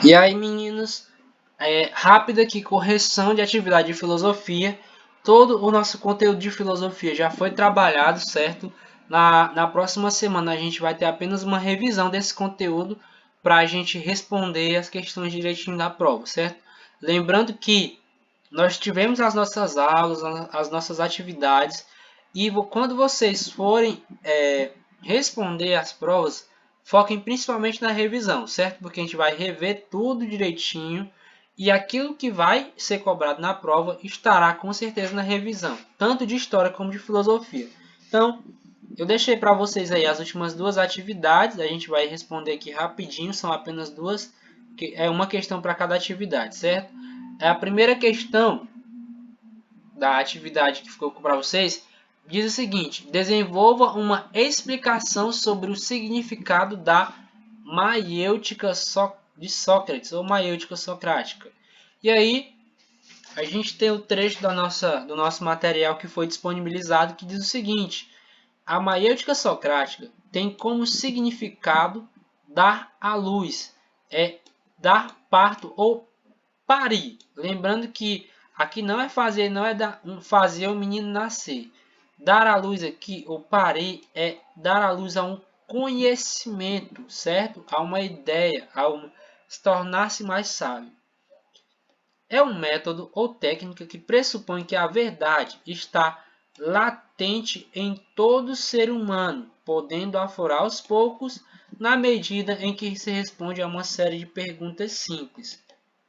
E aí, meninos, rápida aqui correção de atividade de filosofia. Todo o nosso conteúdo de filosofia já foi trabalhado, certo? Na próxima semana a gente vai ter apenas uma revisão desse conteúdo para a gente responder as questões direitinho da prova, certo? Lembrando que nós tivemos as nossas aulas, as nossas atividades, e quando vocês forem responder as provas, foquem principalmente na revisão, certo? Porque a gente vai rever tudo direitinho e aquilo que vai ser cobrado na prova estará com certeza na revisão, tanto de história como de filosofia. Então, eu deixei para vocês aí as últimas duas atividades, a gente vai responder aqui rapidinho, são apenas duas, é uma questão para cada atividade, certo? A primeira questão da atividade que ficou para vocês diz o seguinte: desenvolva uma explicação sobre o significado da maiêutica de Sócrates ou maiêutica socrática. E aí a gente tem o trecho do nosso material que foi disponibilizado que diz o seguinte: a maiêutica socrática tem como significado dar à luz, dar parto ou parir. Lembrando que aqui não é fazer, não é fazer o menino nascer. Dar à luz aqui, ou parir, é dar à luz a um conhecimento, certo? A uma ideia, se tornar-se mais sábio. É um método ou técnica que pressupõe que a verdade está latente em todo ser humano, podendo aflorar aos poucos na medida em que se responde a uma série de perguntas simples,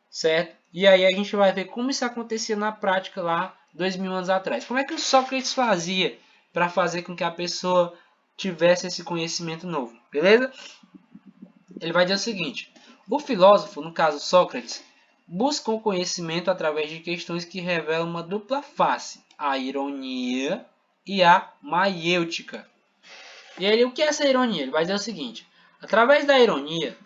certo? E aí a gente vai ver como isso acontecia na prática lá 2000 anos atrás. Como é que o Sócrates fazia para fazer com que a pessoa tivesse esse conhecimento novo, beleza? Ele vai dizer o seguinte: o filósofo, no caso Sócrates, busca o conhecimento através de questões que revelam uma dupla face, a ironia e a maiêutica. E aí, o que é essa ironia? Ele vai dizer o seguinte: através da ironia,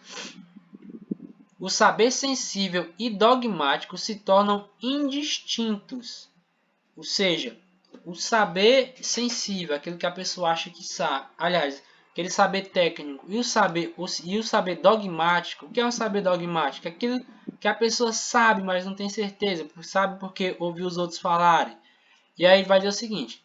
o saber sensível e dogmático se tornam indistintos. Ou seja, o saber sensível, aquilo que a pessoa acha que sabe, aliás, aquele saber técnico e o saber dogmático. O que é o saber dogmático? Aquilo que a pessoa sabe, mas não tem certeza, sabe porque ouviu os outros falarem. E aí vai dizer o seguinte: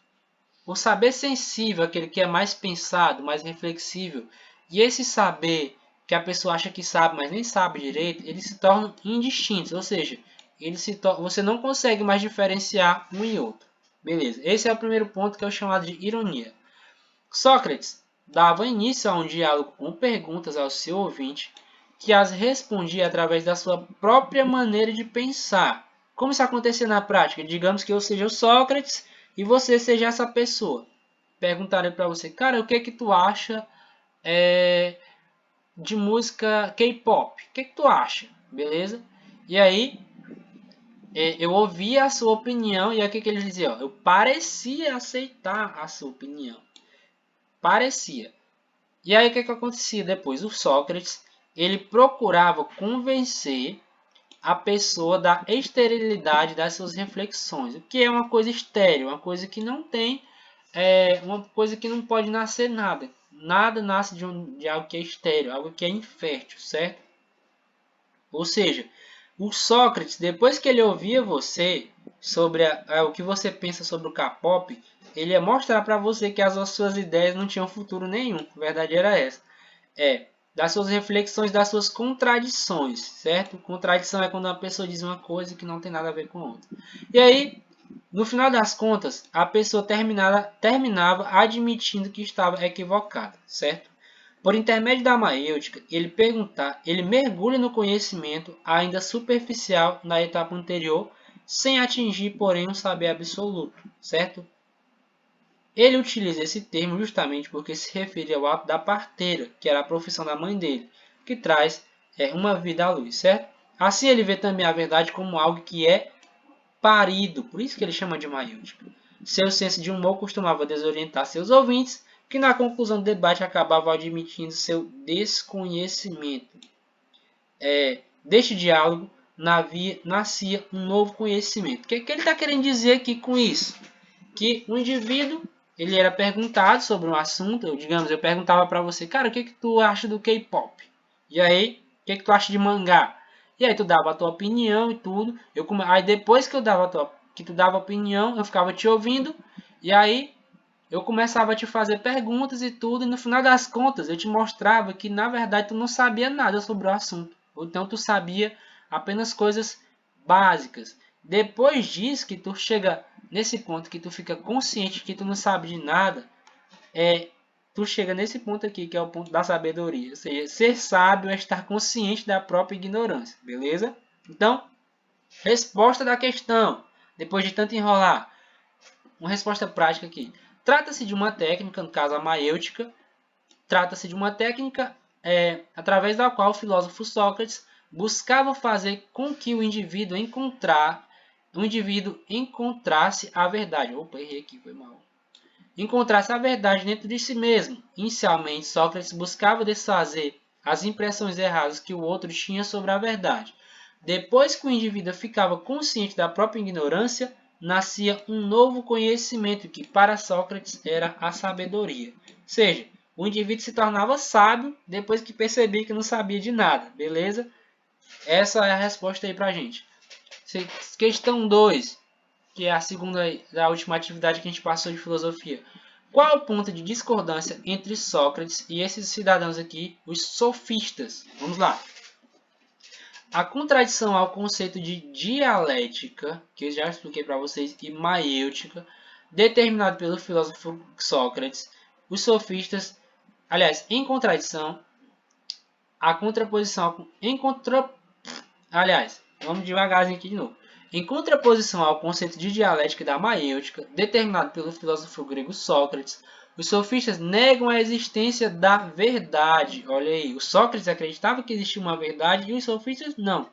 o saber sensível, aquele que é mais pensado, mais reflexível, e esse saber que a pessoa acha que sabe, mas nem sabe direito, eles se tornam indistintos, ou seja, você não consegue mais diferenciar um e outro. Beleza, esse é o primeiro ponto, que é o chamado de ironia. Sócrates dava início a um diálogo com perguntas ao seu ouvinte, que as respondia através da sua própria maneira de pensar. Como isso acontecia na prática? Digamos que eu seja o Sócrates e você seja essa pessoa. Perguntarei para você, cara, o que é que tu acha de música K-pop? O que é que tu acha? Beleza? E aí, eu ouvi a sua opinião e aí o que ele dizia? Eu parecia aceitar a sua opinião. Parecia. E aí o que acontecia depois? O Sócrates, ele procurava convencer a pessoa da esterilidade das suas reflexões. O que é uma coisa estéril, uma coisa que não tem, uma coisa que não pode nascer nada. Nada nasce de algo que é estéril, algo que é infértil, certo? Ou seja, o Sócrates, depois que ele ouvia você sobre o que você pensa sobre o K-pop, ele ia mostrar para você que as suas ideias não tinham futuro nenhum. A verdade era essa. Das suas reflexões, das suas contradições, certo? Contradição é quando uma pessoa diz uma coisa que não tem nada a ver com outra. E aí, no final das contas, a pessoa terminava admitindo que estava equivocada, certo? Por intermédio da maiêutica, ele mergulha no conhecimento ainda superficial na etapa anterior, sem atingir, porém, um saber absoluto, certo? Ele utiliza esse termo justamente porque se refere ao ato da parteira, que era a profissão da mãe dele, que traz uma vida à luz, certo? Assim ele vê também a verdade como algo que é parido, por isso que ele chama de maiúsculo. Seu senso de humor costumava desorientar seus ouvintes, que na conclusão do debate acabavam admitindo seu desconhecimento. Deste diálogo nascia um novo conhecimento. O que ele está querendo dizer aqui com isso? Que o indivíduo ele era perguntado sobre um assunto, eu perguntava para você, cara, o que tu acha do K-pop? E aí, o que tu acha de mangá? E aí tu dava a tua opinião e tudo. Aí depois que que tu dava opinião, eu ficava te ouvindo. E aí eu começava a te fazer perguntas e tudo. E no final das contas eu te mostrava que na verdade tu não sabia nada sobre o assunto. Ou então tu sabia apenas coisas básicas. Depois disso que tu chega nesse ponto que tu fica consciente que tu não sabe de nada, tu chega nesse ponto aqui, que é o ponto da sabedoria. Ou seja, ser sábio é estar consciente da própria ignorância, beleza? Então, resposta da questão, depois de tanto enrolar, uma resposta prática aqui. Trata-se de uma técnica, no caso a maêutica, trata-se de uma técnica através da qual o filósofo Sócrates buscava fazer com que o indivíduo encontrasse a verdade. Opa, errei aqui, foi mal. Encontrasse a verdade dentro de si mesmo. Inicialmente, Sócrates buscava desfazer as impressões erradas que o outro tinha sobre a verdade. Depois que o indivíduo ficava consciente da própria ignorância, nascia um novo conhecimento que para Sócrates era a sabedoria. Ou seja, o indivíduo se tornava sábio depois que percebia que não sabia de nada, beleza? Essa é a resposta aí pra gente. Questão 2, que é a segunda da última atividade que a gente passou de filosofia. Qual é o ponto de discordância entre Sócrates e esses cidadãos aqui, os sofistas? Vamos lá. A contradição ao conceito de dialética, que eu já expliquei para vocês, e maêutica, determinado pelo filósofo Sócrates, os sofistas, aliás, em contradição, a contraposição, aliás, vamos devagarzinho aqui de novo. Em contraposição ao conceito de dialética da maêutica, determinado pelo filósofo grego Sócrates, os sofistas negam a existência da verdade. Olha aí, o Sócrates acreditava que existia uma verdade e os sofistas não,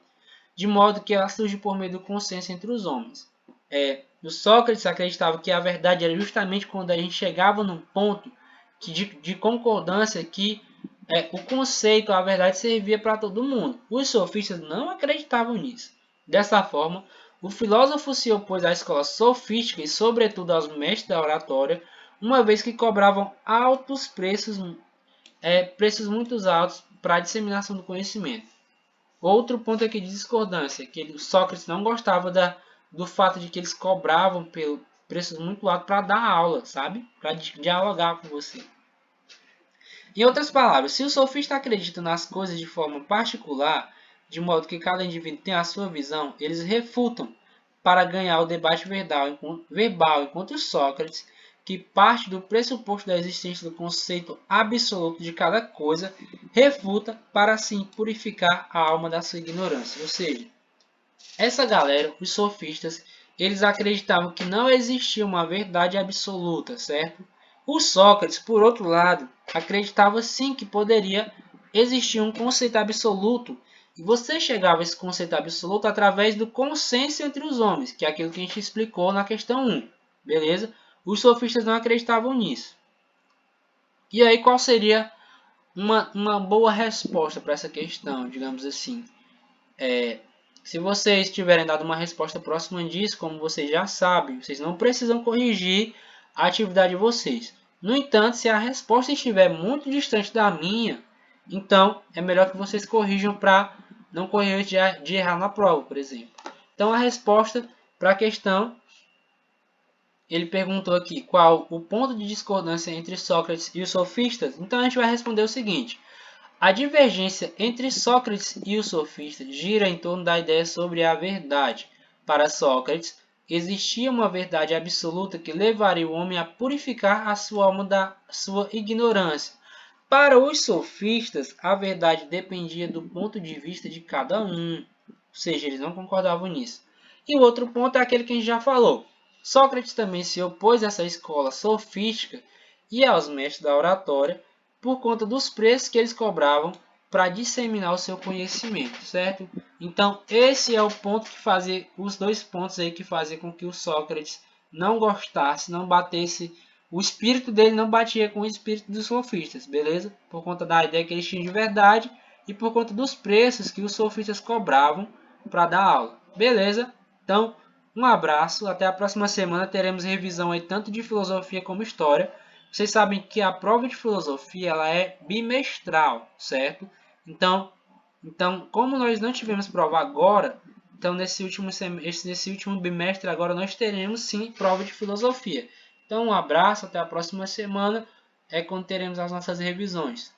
de modo que ela surge por meio do consenso entre os homens. O Sócrates acreditava que a verdade era justamente quando a gente chegava num ponto de concordância que o conceito, a verdade, servia para todo mundo. Os sofistas não acreditavam nisso. Dessa forma, o filósofo se opôs à escola sofística e, sobretudo, aos mestres da oratória, uma vez que cobravam altos preços muito altos para a disseminação do conhecimento. Outro ponto aqui de discordância, que o Sócrates não gostava do fato de que eles cobravam preços muito altos para dar aula, sabe? Para dialogar com você. Em outras palavras, se o sofista acredita nas coisas de forma particular, de modo que cada indivíduo tem a sua visão, eles refutam para ganhar o debate verbal, enquanto Sócrates, que parte do pressuposto da existência do conceito absoluto de cada coisa, refuta para assim purificar a alma da sua ignorância. Ou seja, essa galera, os sofistas, eles acreditavam que não existia uma verdade absoluta, certo? O Sócrates, por outro lado, acreditava sim que poderia existir um conceito absoluto, e você chegava a esse conceito absoluto através do consenso entre os homens, que é aquilo que a gente explicou na questão 1, beleza? Os sofistas não acreditavam nisso. E aí qual seria uma boa resposta para essa questão, digamos assim? Se vocês tiverem dado uma resposta próxima disso, como vocês já sabem, vocês não precisam corrigir a atividade de vocês. No entanto, se a resposta estiver muito distante da minha, então é melhor que vocês corrijam para não correr de errar na prova, por exemplo. Então a resposta para a questão, ele perguntou aqui qual o ponto de discordância entre Sócrates e os sofistas. Então a gente vai responder o seguinte: a divergência entre Sócrates e os sofistas gira em torno da ideia sobre a verdade. Para Sócrates, existia uma verdade absoluta que levaria o homem a purificar a sua alma da sua ignorância. Para os sofistas, a verdade dependia do ponto de vista de cada um, ou seja, eles não concordavam nisso. E o outro ponto é aquele que a gente já falou. Sócrates também se opôs a essa escola sofística e aos mestres da oratória, por conta dos preços que eles cobravam para disseminar o seu conhecimento, certo? Então, esse é o ponto que fazia, os dois pontos aí que fazia com que o Sócrates não gostasse, não batesse, o espírito dele não batia com o espírito dos sofistas, beleza? Por conta da ideia que eles tinham de verdade e por conta dos preços que os sofistas cobravam para dar aula, beleza? Então, um abraço, até a próxima semana teremos revisão aí tanto de filosofia como história. Vocês sabem que a prova de filosofia ela é bimestral, certo? Então, Então, como nós não tivemos prova agora, então nesse último bimestre agora nós teremos sim prova de filosofia. Então, um abraço, até a próxima semana, quando teremos as nossas revisões.